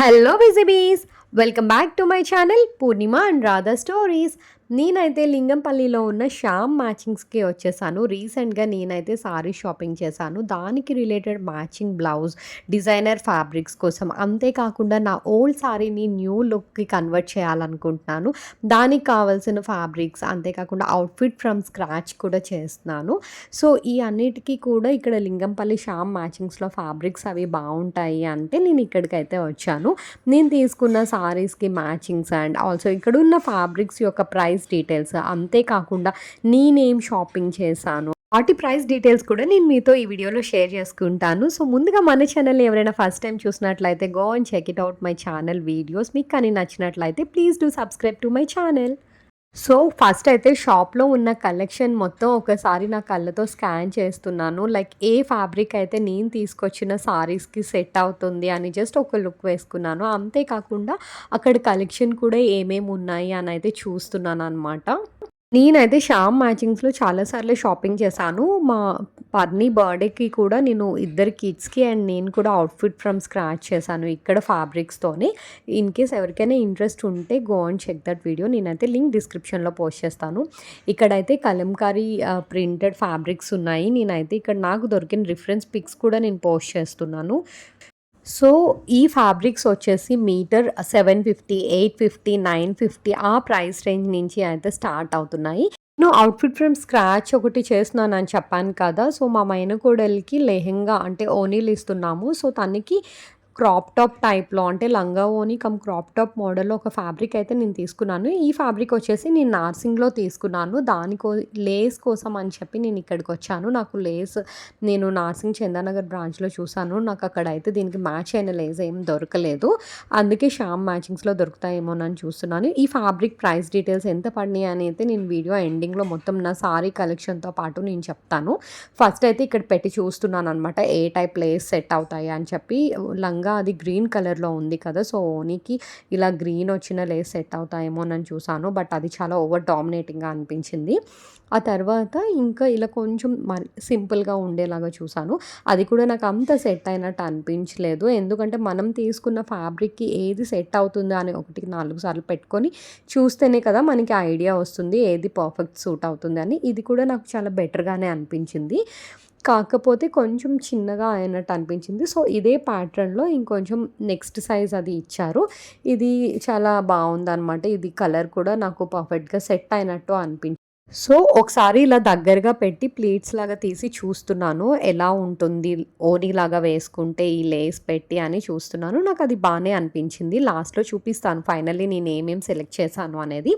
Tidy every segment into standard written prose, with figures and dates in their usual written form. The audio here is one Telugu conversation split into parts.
హలో విజిబీస్, welcome back to my channel Purnima and Radha stories. నేనైతే లింగంపల్లిలో ఉన్న శ్యామ్ మ్యాచింగ్స్కి వచ్చేసాను. రీసెంట్గా నేనైతే సారీ షాపింగ్ చేశాను. దానికి related matching blouse, designer fabrics కోసం, అంతేకాకుండా నా ఓల్డ్ సారీని న్యూ లుక్కి కన్వర్ట్ చేయాలనుకుంటున్నాను. దానికి కావాల్సిన ఫ్యాబ్రిక్స్, అంతేకాకుండా అవుట్ఫిట్ ఫ్రమ్ స్క్రాచ్ కూడా చేస్తున్నాను. సో ఈ అన్నిటికీ కూడా ఇక్కడ లింగంపల్లి శ్యామ్ మ్యాచింగ్స్లో ఫ్యాబ్రిక్స్ అవి బాగుంటాయి అంటే నేను ఇక్కడికైతే వచ్చాను. నేను తీసుకున్న సారీస్కి మ్యాచింగ్స్ అండ్ ఆల్సో ఇక్కడ ఉన్న ఫ్యాబ్రిక్స్ యొక్క ప్రైస్ డీటెయిల్స్, అంతేకాకుండా నేనేం షాపింగ్ చేశాను వాటి ప్రైస్ డీటెయిల్స్ కూడా నేను మీతో ఈ వీడియోలో షేర్ చేసుకుంటాను. సో ముందుగా మన ఛానల్ ఎవరైనా ఫస్ట్ టైం చూసినట్లయితే go and check it out my channel videos. మీకు కానీ నచ్చినట్లయితే please do subscribe to my channel. So first అయితే షాప్లో ఉన్న కలెక్షన్ మొత్తం ఒకసారి నా కళ్ళతో స్కాన్ చేస్తున్నాను. లైక్ ఏ ఫ్యాబ్రిక్ అయితే నేను తీసుకొచ్చిన సారీస్కి సెట్ అవుతుంది అని జస్ట్ ఒక లుక్ వేసుకున్నాను. అంతేకాకుండా అక్కడ కలెక్షన్ కూడా ఏమేమి ఉన్నాయి అని అయితే చూస్తున్నాను అనమాట. నేనైతే శ్యామ్ మ్యాచింగ్స్‌లో చాలా సార్లు షాపింగ్ చేశాను. మా పర్ని బర్త్‌డేకి కూడా నేను ఇద్దరు కిడ్స్‌కి అండ్ నేను కూడా అవుట్‌ఫిట్ ఫ్రమ్ స్క్రాచ్ చేశాను ఇక్కడ ఫ్యాబ్రిక్స్‌తోని. ఇన్ కేస్ ఎవరికైనా ఇంట్రెస్ట్ ఉంటే go and check that video. నేనైతే లింక్ డిస్క్రిప్షన్‌లో పోస్ట్ చేస్తాను. ఇక్కడైతే కలంకారీ ప్రింటెడ్ ఫ్యాబ్రిక్స్ ఉన్నాయి. నేనైతే ఇక్కడ నాకు దొరికిన రిఫరెన్స్ పిక్స్ కూడా నేను పోస్ట్ చేస్తున్నాను. సో ఈ ఫ్యాబ్రిక్స్ వచ్చేసి మీటర్ 750, 850, 950 ఆ ప్రైస్ రేంజ్ నుంచి అయితే స్టార్ట్ అవుతున్నాయి. నేను అవుట్ఫిట్ ఫ్రమ్ స్క్రాచ్ ఒకటి చేస్తున్నానని చెప్పాను కదా! సో మా మేనకోడలికి లెహెంగా అంటే ఓనీలు ఇస్తున్నాము. సో తనకి క్రాప్ టాప్ టైప్‌లో అంటే లంగా ఓణి కమ్ క్రాప్ టాప్ మోడల్‌లో ఒక ఫ్యాబ్రిక్ అయితే నేను తీసుకున్నాను. ఈ ఫ్యాబ్రిక్ వచ్చేసి నేను నార్సింగ్‌లో తీసుకున్నాను. లేస్ కోసం అని చెప్పి నేను ఇక్కడికొచ్చాను. నాకు లేస్ నేను నార్సింగ్ చందానగర్ బ్రాంచ్‌లో చూసాను. నాకు అక్కడైతే దీనికి మ్యాచ్ అయిన లేస్ ఏం దొరకలేదు. అందుకే శ్యామ్ మ్యాచింగ్స్‌లో దొరుకుతాయేమోనని చూస్తున్నాను. ఈ ఫ్యాబ్రిక్ ప్రైస్ డీటెయిల్స్ ఎంత పడినాయి అని అయితే నేను వీడియో ఎండింగ్‌లో మొత్తం నా సారీ కలెక్షన్‌తో పాటు నేను చెప్తాను. ఫస్ట్ అయితే ఇక్కడ పెట్టి చూస్తున్నాననమాట. ఏ టైప్ లేస్ సెట్ అవుతాయి అని చెప్పి. అది గ్రీన్ కలర్‌లో ఉంది కదా! సో ఓనికి ఇలా గ్రీన్ వచ్చిన లేస్ సెట్ అవుతాయేమోనని చూసాను. బట్ అది చాలా ఓవర్ డామినేటింగ్‌గా అనిపించింది. ఆ తర్వాత ఇంకా ఇలా కొంచెం సింపుల్‌గా ఉండేలాగా చూసాను. అది కూడా నాకు అంత సెట్ అయినట్టు అనిపించలేదు. ఎందుకంటే మనం తీసుకున్న ఫ్యాబ్రిక్‌కి ఏది సెట్ అవుతుందా అని ఒకటికి 4 సార్లు పెట్టుకొని చూస్తేనే కదా మనకి ఐడియా వస్తుంది ఏది పర్ఫెక్ట్ సూట్ అవుతుంది అని. ఇది కూడా నాకు చాలా బెటర్‌గానే అనిపించింది. కాకపోతే కొంచెం చిన్నగా అయినట్టు అనిపించింది. సో ఇదే ప్యాటర్న్‌లో ఇంకొంచెం నెక్స్ట్ సైజ్ అది ఇచ్చారు. ఇది చాలా బావుందనమాట. ఇది కలర్ కూడా నాకు పర్ఫెక్ట్‌గా సెట్ అయినట్టు సో ఒకసారి ఇలా దగ్గరగా పెట్టి ప్లీట్స్ లాగా తీసి చూస్తున్నాను. ఎలా ఉంటుంది ఓణీలాగా వేసుకుంటే ఈ లేస్ పెట్టి అని చూస్తున్నాను. నాకు అది బానే అనిపించింది. లాస్ట్‌లో చూపిస్తాను ఫైనల్లీ నేను ఏమేమి సెలెక్ట్ చేశాను అనేది.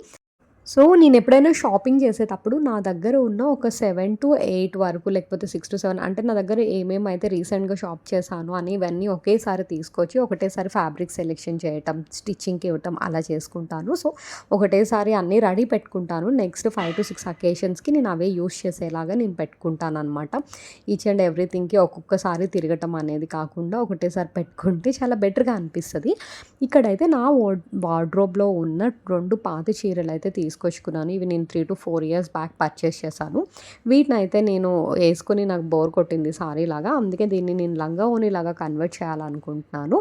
సో నేనెప్పుడైనా షాపింగ్ చేసేటప్పుడు నా దగ్గర ఉన్న ఒక 7-8 వరకు, లేకపోతే 6-7 అంటే నా దగ్గర ఏమేమైతే రీసెంట్‌గా షాప్ చేశాను అని ఇవన్నీ ఒకేసారి తీసుకొచ్చి ఒకటేసారి ఫ్యాబ్రిక్ సెలెక్షన్ చేయటం, స్టిచ్చింగ్‌కి ఇవ్వటం అలా చేసుకుంటాను. సో ఒకటేసారి అన్నీ రెడీ పెట్టుకుంటాను. నెక్స్ట్ 5-6 అకేషన్స్‌కి నేను అవే యూజ్ చేసేలాగా నేను పెట్టుకుంటాననమాట. ఈచ్ అండ్ ఎవ్రీథింగ్‌కి ఒక్కొక్కసారి తిరగటం అనేది కాకుండా ఒకటేసారి పెట్టుకుంటే చాలా బెటర్‌గా అనిపిస్తది. ఇక్కడైతే నా వార్డ్రోబ్‌లో ఉన్న 2 పాత చీరలైతే తీసుకొచ్చుకున్నాను. ఇవి నేను 3-4 ఇయర్స్ బ్యాక్ పర్చేస్ చేశాను. వీటినైతే నేను వేసుకొని నాకు బోర్ కొట్టింది సారీలాగా. అందుకే దీన్ని నేను లంగా ఓణీలాగా కన్వర్ట్ చేయాలనుకుంటున్నాను.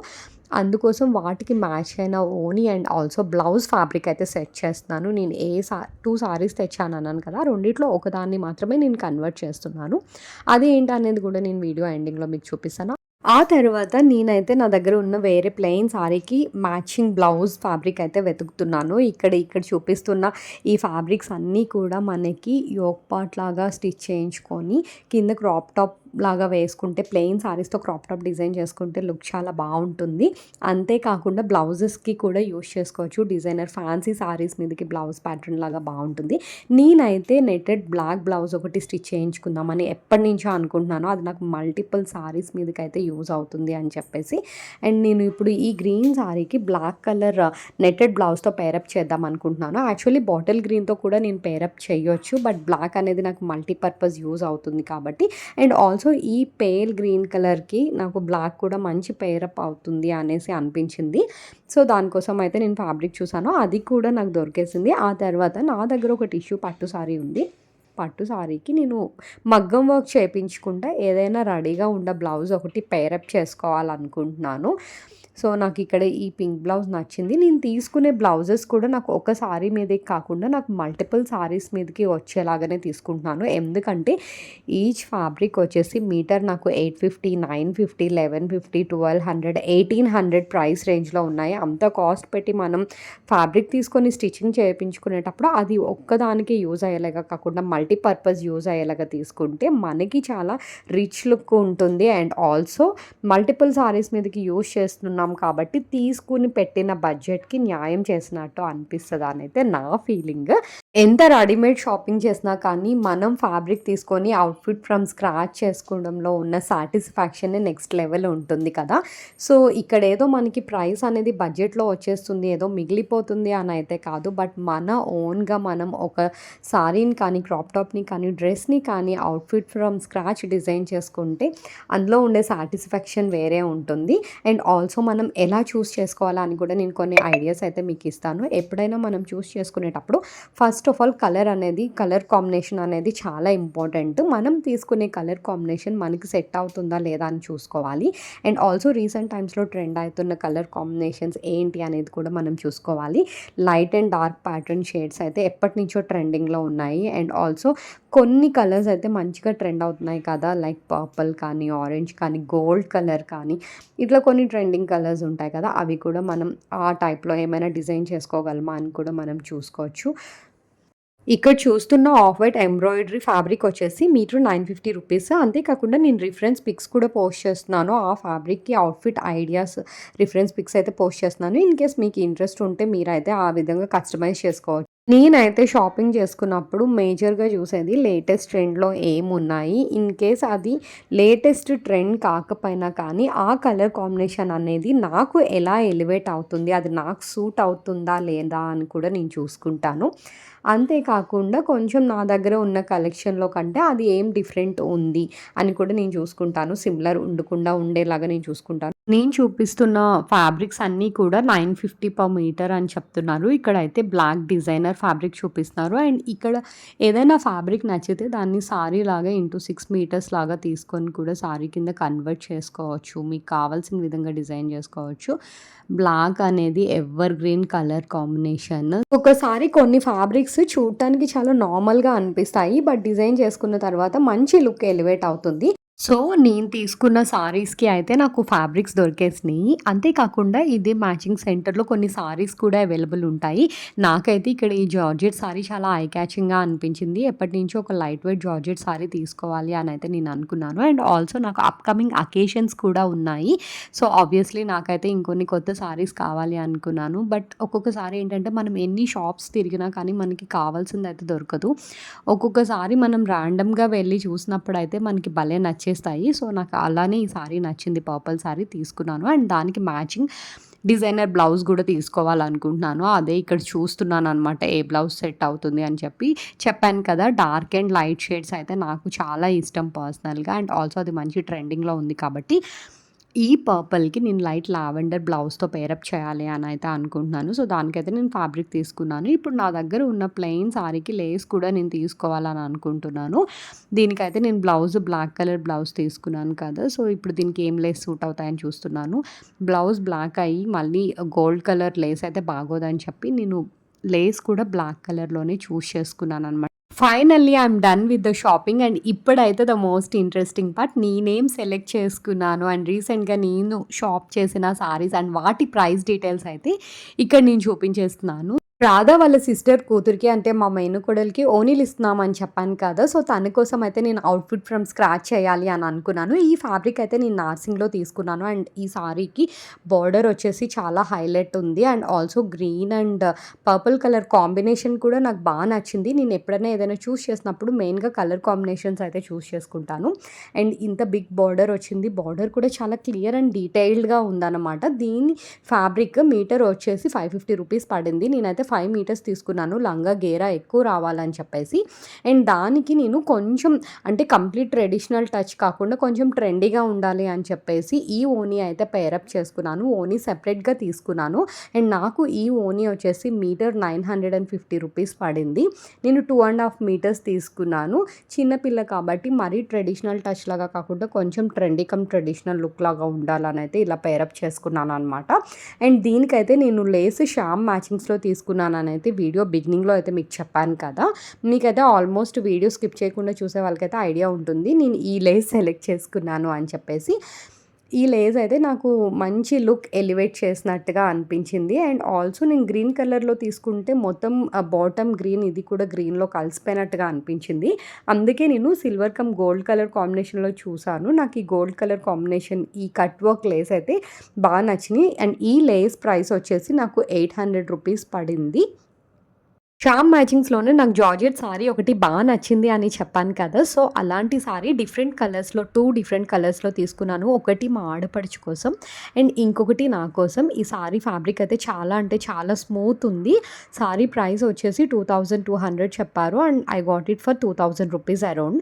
అందుకోసం వాటికి మ్యాచ్ అయిన ఓణీ అండ్ ఆల్సో బ్లౌజ్ ఫ్యాబ్రిక్ అయితే సెట్ చేస్తున్నాను. నేను 2 సారీస్ తెచ్చానన్నాను కదా! రెండిట్లో ఒకదాన్ని మాత్రమే నేను కన్వర్ట్ చేస్తున్నాను. అది ఏంటనేది కూడా నేను వీడియో ఎండింగ్‌లో మీకు చూపిస్తాను. ఆ తర్వాత నేనైతే నా దగ్గర ఉన్న వేరే ప్లెయిన్ సారీకి మ్యాచింగ్ బ్లౌజ్ ఫ్యాబ్రిక్ అయితే వెతుకుతున్నాను. ఇక్కడ చూపిస్తున్న ఈ ఫ్యాబ్రిక్స్ అన్నీ కూడా మనకి యోక్ పార్ట్ లాగా స్టిచ్ చేయించుకొని కింద క్రాప్ టాప్ లాగా వేసుకుంటే, ప్లెయిన్ సారీస్‌తో క్రాప్ టాప్ డిజైన్ చేసుకుంటే లుక్ చాలా బావుంటుంది. అంతేకాకుండా బ్లౌజెస్‌కి కూడా యూజ్ చేసుకోవచ్చు. డిజైనర్ ఫ్యాన్సీ సారీస్ మీదకి బ్లౌజ్ ప్యాటర్న్ లాగా బావుంటుంది. నేనైతే నెట్టెడ్ బ్లాక్ బ్లౌజ్ ఒకటి స్టిచ్ చేయించుకుందామని ఎప్పటినుంచో అనుకుంటున్నాను. అది నాకు మల్టిపుల్ సారీస్ మీదకైతే యూజ్ అవుతుంది అని చెప్పేసి. అండ్ నేను ఇప్పుడు ఈ గ్రీన్ సారీకి బ్లాక్ కలర్ నెట్టెడ్ బ్లౌజ్‌తో పేరప్ చేద్దాం అనుకుంటున్నాను. యాక్చువల్లీ బాటిల్ గ్రీన్‌తో కూడా నేను పేరప్ చేయొచ్చు. బట్ బ్లాక్ అనేది నాకు మల్టీపర్పస్ యూజ్ అవుతుంది కాబట్టి. అండ్ ఆల్సో ఈ పేల్ గ్రీన్ కలర్‌కి నాకు బ్లాక్ కూడా మంచి పేరప్ అవుతుంది అనేసి అనిపించింది. సో దానికోసం అయితే నేను ఫ్యాబ్రిక్ చూసాను. అది కూడా నాకు దొరికేసింది. ఆ తర్వాత నా దగ్గర ఒక టిష్యూ పట్టు సారీ ఉంది. పట్టు సారీకి నేను మగ్గం వర్క్ చేపించుకుంటా ఏదైనా రెడీగా ఉన్న బ్లౌజ్ ఒకటి పేరప్ చేసుకోవాలనుకుంటున్నాను. సో నాకు ఇక్కడ ఈ పింక్ బ్లౌజ్ నచ్చింది. నేను తీసుకునే బ్లౌజెస్ కూడా నాకు ఒక సారీ మీదకి కాకుండా నాకు మల్టిపుల్ సారీస్ మీదకి వచ్చేలాగానే తీసుకుంటున్నాను. ఎందుకంటే ఈచ్ ఫ్యాబ్రిక్ వచ్చేసి మీటర్ నాకు 850, 950, 1150, 1200, 1800 ప్రైస్ రేంజ్లో ఉన్నాయి. అంత కాస్ట్ పెట్టి మనం ఫ్యాబ్రిక్ తీసుకొని స్టిచ్చింగ్ చేయించుకునేటప్పుడు అది ఒక్కదానికి యూజ్ అయ్యేలాగా కాకుండా మల్టీపర్పస్ యూజ్ అయ్యేలాగా తీసుకుంటే మనకి చాలా రిచ్ లుక్ ఉంటుంది. అండ్ ఆల్సో మల్టిపుల్ సారీస్ మీదకి యూజ్ చేస్తున్నాం కాబట్టి తీసుకుని పెట్టిన బడ్జెట్కి న్యాయం చేసినట్టు అనిపిస్తుంది అని అయితే నా ఫీలింగ్. ఎంత రెడీమేడ్ షాపింగ్ చేసినా కానీ మనం ఫ్యాబ్రిక్ తీసుకొని అవుట్ఫిట్ ఫ్రమ్ స్క్రాచ్ చేసుకోవడంలో ఉన్న సాటిస్ఫాక్షన్ నెక్స్ట్ లెవెల్ ఉంటుంది కదా. సో ఇక్కడ ఏదో మనకి ప్రైస్ అనేది బడ్జెట్లో వచ్చేస్తుంది, ఏదో మిగిలిపోతుంది అని అయితే కాదు. బట్ మన ఓన్గా మనం ఒక సారీని కానీ, క్రాప్ టాప్ని కానీ, డ్రెస్ని కానీ అవుట్ఫిట్ ఫ్రమ్ స్క్రాచ్ డిజైన్ చేసుకుంటే అందులో ఉండే సాటిస్ఫాక్షన్ వేరే ఉంటుంది. అండ్ ఆల్సో మనం ఎలా చూస్ చేసుకోవాలా అని కూడా నేను కొన్ని ఐడియాస్ అయితే మీకు ఇస్తాను. ఎప్పుడైనా మనం చూస్ చేసుకునేటప్పుడు first of all colour combination అనేది చాలా ఇంపార్టెంట్. మనం తీసుకునే కలర్ కాంబినేషన్ మనకి సెట్ అవుతుందా లేదా అని చూసుకోవాలి. అండ్ ఆల్సో రీసెంట్ టైమ్స్లో ట్రెండ్ అవుతున్న కలర్ కాంబినేషన్స్ ఏంటి అనేది కూడా మనం చూసుకోవాలి. Light and dark pattern shades అయితే ఎప్పటి నుంచో ట్రెండింగ్లో ఉన్నాయి. అండ్ ఆల్సో కొన్ని కలర్స్ అయితే మంచిగా ట్రెండ్ అవుతున్నాయి కదా, లైక్ పర్పుల్ కానీ, ఆరెంజ్ కానీ, గోల్డ్ కలర్ కానీ, ఇట్లా కొన్ని ట్రెండింగ్ కలర్స్ ఉంటాయి కదా, అవి కూడా మనం ఆ టైప్లో ఏమైనా డిజైన్ చేసుకోగలమా అని కూడా మనం చూసుకోవచ్చు. ఇక్కడ చూస్తున్న ఆఫ్ వైట్ ఎంబ్రాయిడరీ ఫ్యాబ్రిక్ వచ్చేసి మీటర్ 950 రూపీస్. అంతేకాకుండా నేను రిఫరెన్స్ పిక్స్ కూడా పోస్ట్ చేస్తున్నాను. ఆ ఫ్యాబ్రిక్కి అవుట్ఫిట్ ఐడియాస్ రిఫరెన్స్ పిక్స్ అయితే పోస్ట్ చేస్తున్నాను. ఇన్ కేస్ మీకు ఇంట్రెస్ట్ ఉంటే మీరైతే ఆ విధంగా కస్టమైజ్ చేసుకోవచ్చు. నేనైతే షాపింగ్ చేసుకున్నప్పుడు మేజర్గా చూసేది లేటెస్ట్ ట్రెండ్లో ఏమున్నాయి. ఇన్ కేస్ అది లేటెస్ట్ ట్రెండ్ కాకపోయినా కానీ ఆ కలర్ కాంబినేషన్ అనేది నాకు ఎలా ఎలివేట్ అవుతుంది, అది నాకు సూట్ అవుతుందా లేదా అని కూడా నేను చూసుకుంటాను. అంతేకాకుండా కొంచెం నా దగ్గర ఉన్న కలెక్షన్లో కంటే అది ఏం డిఫరెంట్ ఉంది అని కూడా నేను చూసుకుంటాను. సిమిలర్ ఉండకుండా ఉండేలాగా నేను చూసుకుంటాను. నేను చూపిస్తున్న ఫ్యాబ్రిక్స్ అన్నీ కూడా 950 పర్ మీటర్ అని చెప్తున్నారు. ఇక్కడైతే బ్లాక్ డిజైనర్ ఫ్యాబ్రిక్ చూపిస్తున్నారు. అండ్ ఇక్కడ ఏదైనా ఫ్యాబ్రిక్ నచ్చితే దాన్ని సారీ లాగా ఇంటూ 6 మీటర్స్ లాగా తీసుకొని కూడా సారీ కింద కన్వర్ట్ చేసుకోవచ్చు. మీకు కావాల్సిన విధంగా డిజైన్ చేసుకోవచ్చు. బ్లాక్ అనేది ఎవర్ గ్రీన్ కలర్ కాంబినేషన్. ఒకసారి కొన్ని ఫ్యాబ్రిక్స్ చూడటానికి చాలా నార్మల్గా అనిపిస్తాయి, బట్ డిజైన్ చేసుకున్న తర్వాత మంచి లుక్ ఎలివేట్ అవుతుంది. సో నేను తీసుకున్న సారీస్కి అయితే నాకు ఫ్యాబ్రిక్స్ దొరికేసినాయి. అంతేకాకుండా ఇదే మ్యాచింగ్ సెంటర్లో కొన్ని సారీస్ కూడా అవైలబుల్ ఉంటాయి. నాకైతే ఇక్కడ ఈ జార్జెట్ సారీ చాలా ఐ క్యాచింగ్గా అనిపించింది. ఎప్పటి నుంచో ఒక లైట్ వెయిట్ జార్జెట్ సారీ తీసుకోవాలి అని అయితే నేను అనుకున్నాను. అండ్ ఆల్సో నాకు అప్కమింగ్ అకేషన్స్ కూడా ఉన్నాయి. సో ఆబ్వియస్లీ నాకైతే ఇంకొన్ని కొత్త సారీస్ కావాలి అనుకున్నాను. బట్ ఒక్కొక్కసారి ఏంటంటే మనం ఎన్ని షాప్స్ తిరిగినా కానీ మనకి కావాల్సింది అయితే దొరకదు. ఒక్కొక్కసారి మనం ర్యాండమ్గా వెళ్ళి చూసినప్పుడు అయితే మనకి భలే నచ్చేస్తాయి. సో నాకు అలానే ఈ సారీ నచ్చింది, పర్పుల్ సారీ తీసుకున్నాను. అండ్ దానికి మ్యాచింగ్ డిజైనర్ బ్లౌజ్ కూడా తీసుకోవాలనుకుంటున్నాను. అదే ఇక్కడ చూస్తున్నాను అనమాట, ఏ బ్లౌజ్ సెట్ అవుతుంది అని చెప్పాను కదా. డార్క్ అండ్ లైట్ షేడ్స్ అయితే నాకు చాలా ఇష్టం పర్సనల్గా. అండ్ ఆల్సో అది మంచి ట్రెండింగ్లో ఉంది కాబట్టి ఈ పర్పుల్కి నేను లైట్ లావెండర్ బ్లౌజ్తో పేరప్ చేయాలి అని అయితే అనుకుంటున్నాను. సో దానికైతే నేను ఫ్యాబ్రిక్ తీసుకున్నాను. ఇప్పుడు నా దగ్గర ఉన్న ప్లెయిన్ సారీకి లేస్ కూడా నేను తీసుకోవాలని అనుకుంటున్నాను. దీనికైతే నేను బ్లాక్ కలర్ బ్లౌజ్ తీసుకున్నాను కదా. సో ఇప్పుడు దీనికి ఏం లేస్ సూట్ అవుతాయని చూస్తున్నాను. బ్లౌజ్ బ్లాక్ అయ్యి మళ్ళీ గోల్డ్ కలర్ లేస్ అయితే బాగోదని చెప్పి నేను లేస్ కూడా బ్లాక్ కలర్లోనే చూస్ చేసుకున్నాను అనమాట. Finally I'm done with the shopping. And ఇప్పుడైతే ద మోస్ట్ ఇంట్రెస్టింగ్ పార్ట్, నేనేం సెలెక్ట్ చేసుకున్నాను అండ్ రీసెంట్గా నేను షాప్ చేసిన సారీస్ అండ్ వాటి ప్రైస్ డీటెయిల్స్ అయితే ఇక్కడ నేను చూపించేస్తున్నాను. రాధా వాళ్ళ సిస్టర్ కూతురికి, అంటే మా మేనకోడలికి ఓనీలు ఇస్తున్నామని చెప్పాను కదా. సో తన కోసం అయితే నేను అవుట్ఫిట్ ఫ్రమ్ స్క్రాచ్ చేయాలి అని అనుకున్నాను. ఈ ఫ్యాబ్రిక్ అయితే నేను నార్సింగ్లో తీసుకున్నాను. అండ్ ఈ సారీకి బార్డర్ వచ్చేసి చాలా హైలైట్ ఉంది. And also green and purple colour combination కూడా నాకు బాగా నచ్చింది. నేను ఎప్పుడైనా ఏదైనా చూస్ చేసినప్పుడు మెయిన్గా కలర్ కాంబినేషన్స్ అయితే చూస్ చేసుకుంటాను. అండ్ ఇంత బిగ్ బార్డర్ వచ్చింది. బార్డర్ కూడా చాలా క్లియర్ అండ్ డీటెయిల్డ్గా ఉందన్నమాట. దీని ఫ్యాబ్రిక్ మీటర్ వచ్చేసి 550 రూపీస్ పడింది. నేనైతే 5 మీటర్స్ తీసుకున్నాను లంగా గేరా ఎక్కువ రావాలని చెప్పేసి. అండ్ దానికి నేను కొంచెం అంటే కంప్లీట్ ట్రెడిషనల్ టచ్ కాకుండా కొంచెం ట్రెండీగా ఉండాలి అని చెప్పేసి ఈ ఓనీ అయితే పేరప్ చేసుకున్నాను. ఓనీ సెపరేట్గా తీసుకున్నాను. అండ్ నాకు ఈ ఓనీ వచ్చేసి మీటర్ 950 రూపీస్ పడింది. నేను 2.5 మీటర్స్ తీసుకున్నాను. చిన్నపిల్ల కాబట్టి మరీ ట్రెడిషనల్ టచ్ లాగా కాకుండా కొంచెం ట్రెడిషనల్ లుక్ లాగా ఉండాలని అయితే ఇలా పేరప్ చేసుకున్నాను అనమాట. అండ్ దీనికైతే నేను లేస్ శ్యామ్ మ్యాచింగ్స్లో తీసుకున్నానని అయితే వీడియో బిగినింగ్లో అయితే మీకు చెప్పాను కదా. మీకైతే ఆల్మోస్ట్ వీడియో స్కిప్ చేయకుండా చూసే వాళ్ళకైతే ఐడియా ఉంటుంది నేను ఈ లేస్ సెలెక్ట్ చేసుకున్నాను అని చెప్పేసి. ఈ లేస్ అయితే నాకు మంచి లుక్ ఎలివేట్ చేసినట్టుగా అనిపించింది. అండ్ ఆల్సో నేను గ్రీన్ కలర్లో తీసుకుంటే మొత్తం బాటమ్ గ్రీన్ ఇది కూడా గ్రీన్లో కలిసిపోయినట్టుగా అనిపించింది. అందుకే నేను సిల్వర్ కమ్ గోల్డ్ కలర్ కాంబినేషన్లో చూసాను. నాకు ఈ గోల్డ్ కలర్ కాంబినేషన్ ఈ కట్ వర్క్ లేస్ అయితే బాగా నచ్చినాయి. అండ్ ఈ లేస్ ప్రైస్ వచ్చేసి నాకు 800 రూపీస్ పడింది. శ్యామ్ మ్యాచింగ్స్‌లోనే నాకు జార్జెట్ సారీ ఒకటి బాగా నచ్చింది అని చెప్పాను కదా. సో, అలాంటి సారీ డిఫరెంట్ కలర్స్‌లో 2 డిఫరెంట్ కలర్స్‌లో తీసుకున్నాను. ఒకటి మా ఆడపడుచు కోసం అండ్ ఇంకొకటి నా కోసం. ఈ సారీ ఫ్యాబ్రిక్ అయితే చాలా అంటే చాలా స్మూత్ ఉంది. సారీ ప్రైస్ వచ్చేసి 2200 చెప్పారు and I got it for 2000 rupees around.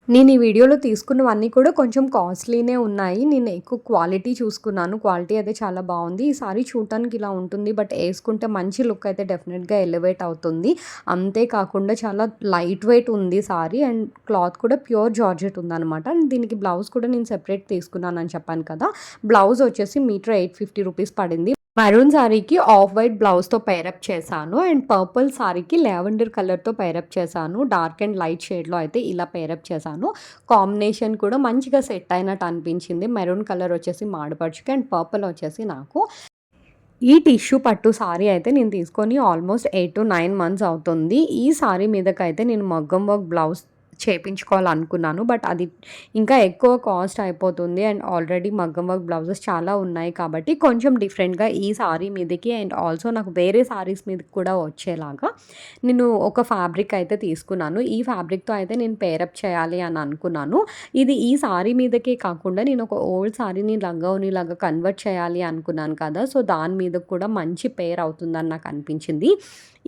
నేను ఈ వీడియోలో తీసుకున్నవన్నీ కూడా కొంచెం కాస్ట్లీనే ఉన్నాయి. నేను ఎక్కువ క్వాలిటీ చూసుకున్నాను. క్వాలిటీ అయితే చాలా బాగుంది. ఈ సారీ చూడటానికి ఇలా ఉంటుంది. బట్ వేసుకుంటే మంచి లుక్ అయితే డెఫినెట్గా ఎలివేట్ అవుతుంది. అంతేకాకుండా చాలా లైట్ వెయిట్ ఉంది సారీ అండ్ క్లాత్ కూడా ప్యూర్ జార్జెట్ ఉందన్నమాట. అండ్ దీనికి బ్లౌజ్ కూడా నేను సెపరేట్ తీసుకున్నాను అని చెప్పాను కదా. బ్లౌజ్ వచ్చేసి మీటర్ 850 రూపీస్ పడింది. మెరూన్ సారీకి ఆఫ్ వైట్ బ్లౌజ్తో పేరప్ చేశాను అండ్ పర్పుల్ సారీకి లావెండర్ కలర్తో పేరప్ చేశాను. డార్క్ అండ్ లైట్ షేడ్లో అయితే ఇలా పేరప్ చేశాను. కాంబినేషన్ కూడా మంచిగా సెట్ అయినట్టు అనిపించింది. మెరూన్ కలర్ వచ్చేసి మాడపడుచుకి అండ్ పర్పుల్ వచ్చేసి నాకు. ఈ టిష్యూ పట్టు సారీ అయితే నేను తీసుకొని ఆల్మోస్ట్ 8 to 9 months అవుతుంది. ఈ సారీ మీదకైతే నేను మగ్గం వర్క్ బ్లౌజ్ చేపించుకోవాలనుకున్నాను. బట్ అది ఇంకా ఎక్కువ కాస్ట్ అయిపోతుంది అండ్ ఆల్రెడీ మగ్గం వర్క్ బ్లౌజెస్ చాలా ఉన్నాయి కాబట్టి కొంచెం డిఫరెంట్గా ఈ సారీ మీదకి అండ్ ఆల్సో నాకు వేరే సారీస్ మీదకి కూడా వచ్చేలాగా నేను ఒక ఫ్యాబ్రిక్ అయితే తీసుకున్నాను. ఈ ఫ్యాబ్రిక్తో అయితే నేను పేరప్ చేయాలి అని అనుకున్నాను. ఇది ఈ సారీ మీదకే కాకుండా నేను ఒక ఓల్డ్ సారీని లంగావోణిలాగా కన్వర్ట్ చేయాలి అనుకున్నాను కదా. సో దాని మీద కూడా మంచి పేర్ అవుతుందని నాకు అనిపించింది.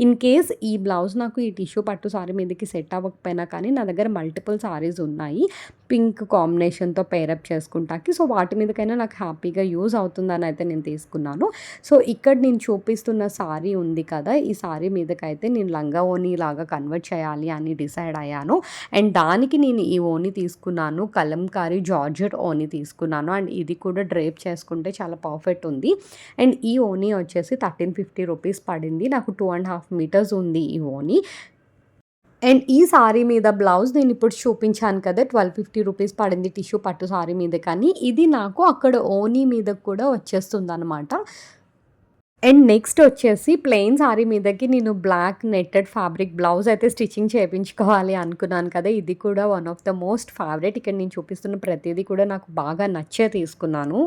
ఇన్ కేస్ ఈ బ్లౌజ్ నాకు ఈ టిష్యూ పట్టు సారీ మీదకి సెట్ అవ్వకపోయినా కానీ నా దగ్గర మల్టిపుల్ సారీస్ ఉన్నాయి పింక్ కాంబినేషన్తో పేరప్ చేసుకుంటాకి. సో వాటి మీదకైనా నాకు హ్యాపీగా యూజ్ అవుతుందని అయితే నేను తీసుకున్నాను. సో ఇక్కడ నేను చూపిస్తున్న సారీ ఉంది కదా, ఈ సారీ మీదకైతే నేను లంగా ఓనీ లాగా కన్వర్ట్ చేయాలి అని డిసైడ్ అయ్యాను. అండ్ దానికి నేను ఈ ఓనీ తీసుకున్నాను. కలంకారీ జార్జెట్ ఓనీ తీసుకున్నాను అండ్ ఇది కూడా డ్రేప్ చేసుకుంటే చాలా పర్ఫెక్ట్ ఉంది. అండ్ ఈ ఓనీ వచ్చేసి 1350 రూపీస్ పడింది. నాకు 2.5 మీటర్స్ ఉంది ఈ ఓనీ. అండ్ ఈ సారీ మీద బ్లౌజ్ నేను ఇప్పుడు చూపించాను కదా 1250 రూపీస్ పడింది టిష్యూ పట్టు సారీ మీద. కానీ ఇది నాకు అక్కడ ఓనీ మీద కూడా వచ్చేస్తుంది అనమాట. అండ్ నెక్స్ట్ వచ్చేసి ప్లెయిన్ సారీ మీదకి నేను బ్లాక్ నెట్టెడ్ ఫ్యాబ్రిక్ బ్లౌజ్ అయితే స్టిచ్చింగ్ చేయించుకోవాలి అనుకున్నాను కదా. ఇది కూడా one of the most favourite. ఇక్కడ నేను చూపిస్తున్న ప్రతిదీ కూడా నాకు బాగా నచ్చే తీసుకున్నాను.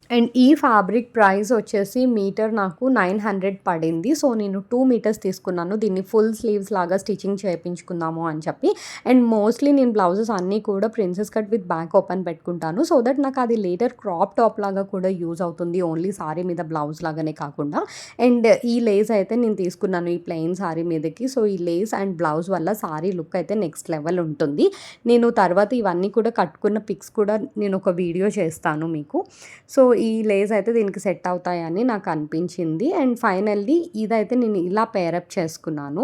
అండ్ ఈ ఫ్యాబ్రిక్ ప్రైస్ వచ్చేసి మీటర్ నాకు 900 పడింది. సో నేను 2 మీటర్స్ తీసుకున్నాను. దీన్ని ఫుల్ స్లీవ్స్ లాగా స్టిచ్చింగ్ చేయించుకుందాము అని చెప్పి. అండ్ మోస్ట్లీ నేను బ్లౌజెస్ అన్నీ కూడా princess cut with back open పెట్టుకుంటాను. సో దట్ నాకు అది లేటర్ క్రాప్ టాప్ లాగా కూడా యూజ్ అవుతుంది. ఓన్లీ సారీ మీద బ్లౌజ్ లాగానే కాకుండా. అండ్ ఈ లేస్ అయితే నేను తీసుకున్నాను ఈ ప్లెయిన్ సారీ మీదకి. సో ఈ లేస్ అండ్ బ్లౌజ్ వల్ల సారీ లుక్ అయితే నెక్స్ట్ లెవెల్ ఉంటుంది. నేను తర్వాత ఇవన్నీ కూడా కట్టుకున్న పిక్స్ కూడా నేను ఒక వీడియో చేస్తాను మీకు. సో ఈ లేస్ అయితే దీనికి సెట్ అవుతాయని నాకు అనిపించింది. అండ్ ఫైనల్లీ ఇదైతే నేను ఇలా పేరప్ చేసుకున్నాను.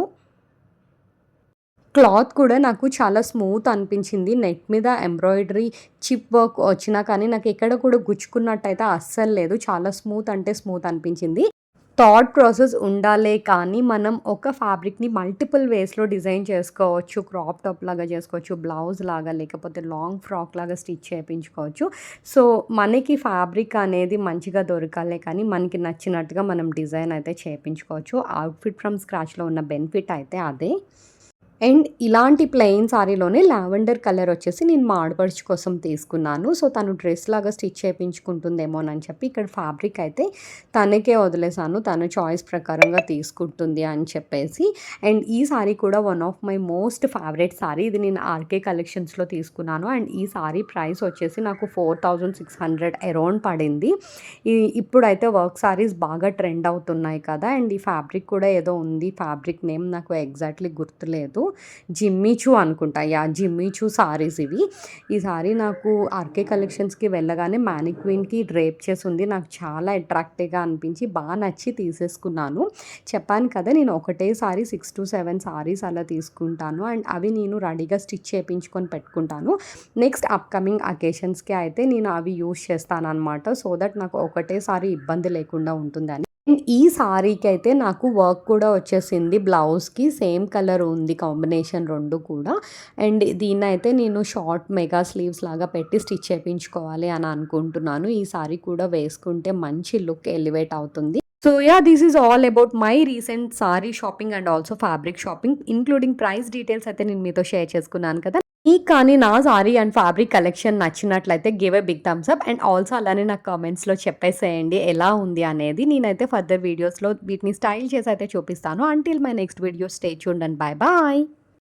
క్లాత్ కూడా నాకు చాలా స్మూత్ అనిపించింది. నెట్ మీద ఎంబ్రాయిడరీ చిప్ వర్క్ వచ్చినా కానీ నాకు ఎక్కడ కూడా గుచ్చుకున్నట్టయితే అస్సలు లేదు. చాలా స్మూత్ అంటే స్మూత్ అనిపించింది. థాట్ ప్రాసెస్ ఉండాలే కానీ మనం ఒక ఫ్యాబ్రిక్ని మల్టిపుల్ వేస్లో డిజైన్ చేసుకోవచ్చు. క్రాప్ టాప్ లాగా చేసుకోవచ్చు, బ్లౌజ్ లాగా, లేకపోతే లాంగ్ ఫ్రాక్ లాగా స్టిచ్ చేయించుకోవచ్చు. సో మనకి ఫ్యాబ్రిక్ అనేది మంచిగా దొరకాలే కానీ మనకి నచ్చినట్టుగా మనం డిజైన్ అయితే చేయించుకోవచ్చు. అవుట్ఫిట్ ఫ్రమ్ స్క్రాచ్లో ఉన్న బెనిఫిట్ అయితే అదే. అండ్ ఇలాంటి ప్లెయిన్ సారీలోనే లావెండర్ కలర్ వచ్చేసి నేను మా ఆడపడుచు కోసం తీసుకున్నాను. సో, తను డ్రెస్ లాగా స్టిచ్ చేపించుకుంటుందేమోనని చెప్పి ఇక్కడ ఫ్యాబ్రిక్ అయితే తనకే వదిలేసాను. తన చాయిస్ ప్రకారంగా తీసుకుంటుంది అని చెప్పేసి. అండ్ ఈ సారీ కూడా one of my most favourite sorry. ఇది నేను ఆర్‌కే కలెక్షన్స్‌లో తీసుకున్నాను. అండ్ ఈ సారీ ప్రైస్ వచ్చేసి నాకు 4600 అరౌండ్ పడింది. ఇప్పుడైతే వర్క్ సారీస్ బాగా ట్రెండ్ అవుతున్నాయి కదా! అండ్ ఈ ఫ్యాబ్రిక్ కూడా ఏదో ఉంది. ఫ్యాబ్రిక్ నేమ్ నాకు ఎగ్జాక్ట్‌లీ గుర్తులేదు. జిమ్మీచూ అనుకుంటా. యాహ్! జిమ్మీచూ సారీస్ ఇవి. ఈ సారీ నాకు ఆర్‌కే కలెక్షన్స్‌కి వెళ్ళగానే మ్యానిక్విన్‌కి డ్రేప్ చేసుంది. నాకు చాలా అట్రాక్టివ్‌గా అనిపించి నచ్చి తీసేసుకున్నాను. చెప్పాను కదా! నేను ఒకటేసారి 6-7 సారీస్ అలా తీసుకుంటాను. అండ్ అవి నేను రెడీగా స్టిచ్ చేపించుకొని పెట్టుకుంటాను. నెక్స్ట్ అప్‌కమింగ్ అకేషన్స్‌కి అయితే నేను అవి యూజ్ చేస్తాననమాట. సో దట్ నాకు ఒకటేసారి ఇబ్బంది లేకుండా ఉంటుందని. ఈ సారీకైతే నాకు వర్క్ కూడా వచ్చేసింది. బ్లౌజ్‌కి సేమ్ కలర్ ఉంది కాంబినేషన్ 2 కూడా. అండ్ దీన్నైతే నేను షార్ట్ మెగా స్లీవ్స్ లాగా పెట్టి స్టిచ్ చేపించుకోవాలి అని అనుకుంటున్నాను. ఈ సారీ కూడా వేసుకుంటే మంచి లుక్ ఎలివేట్ అవుతుంది. So yeah! This is all about my recent sari shopping and also fabric shopping including price details అయితే నేను మీతో షేర్ చేసుకున్నాను కదా! మీకు కానీ నా సారీ అండ్ ఫ్యాబ్రిక్ కలెక్షన్ నచ్చినట్లయితే give a big thumbs up and also అలానే నాకు కామెంట్స్‌లో చెప్పేసేయండి ఎలా ఉంది అనేది. నేనైతే ఫర్దర్ వీడియోస్‌లో వీటిని స్టైల్ చేసి అయితే చూపిస్తాను. Until my next video stay tuned and bye bye.